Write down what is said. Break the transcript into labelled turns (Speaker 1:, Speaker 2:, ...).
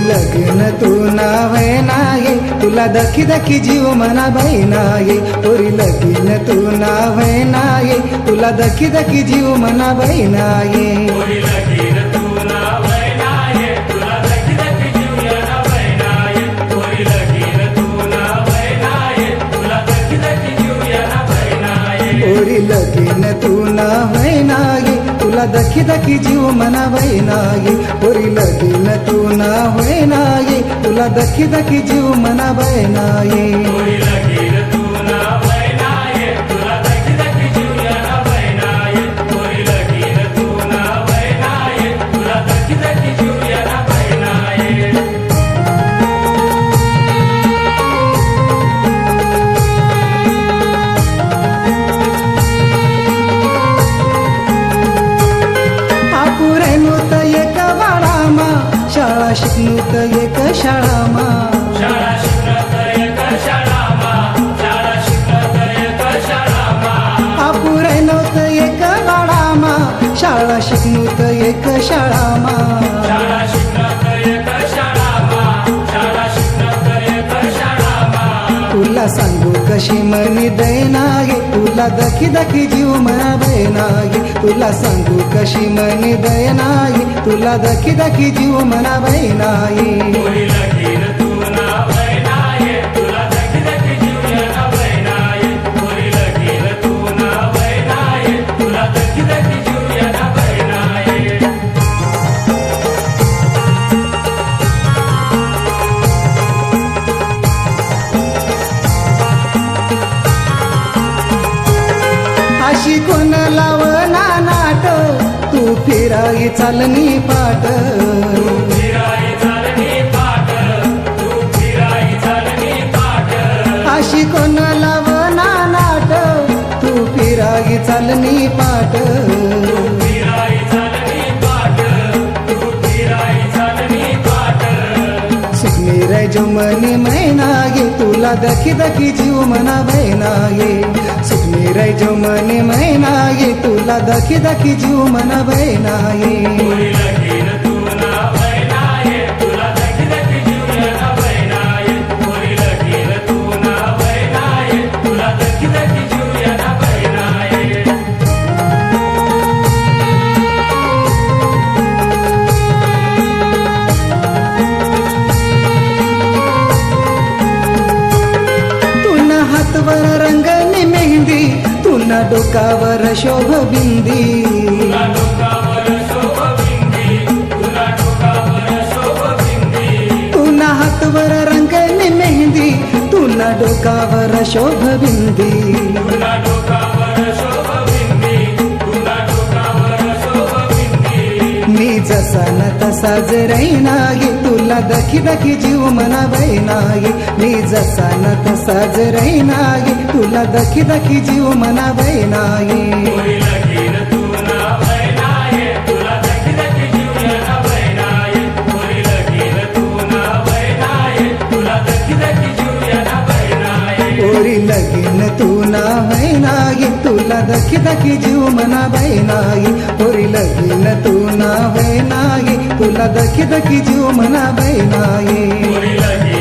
Speaker 1: लगीन तू नावय नाये तुला दखी दखी जीव मना बाई नाये पोरी लगीन तू नावय नाये तुला दखी दखी जीव मना बाई नाये पोरी लगीन तू नावय नाये तुला दखी दखी जीव मना बाई नाये पोरी लगीन तू नावय नाये तुला दखी दखी जीव मना बाई नाये शाळा शिकणूत एक शाळामा अपुरे नव्हतं एक वाडामा शाळा शिकणूत एक शाळामा तुला सांगू कशी मनी दैनागे तुला दखी दखी जीव मना बैनागे तुला सांगू कशी मनी दैनागे तुला दखी दखी जीव मना बैनागे अशी कोण लावना नाट तू फिराई चालनी पाट अशी कोण लावना नाट तू फिराई चालनी पाट सुखमीर जो मनी मैनागे तुला दखी दखी जीव मना बैनागे सुखमीर जो मनी मैनागे तुला दखी दखी जीव मना बैनागे हातवर रंगनी मेहंदी तुला डोकावर शोभ बिंदी तुला हातवर रंगनी मेहंदी तुला डोकावर शोभ बिंदी मी जसा न तसाच रैनागे तुला दखी दखी जीव मना बैनागे मी जसा न तसाच रैनागे तुला दखी दखी जीव मना बैनागे पोरी लगीन तू नावय नाये तुला दखी दखी जीव मना बैनागे पोरी लगीन तू नावय नाये तुला दखी दखी जीव मना बैनागे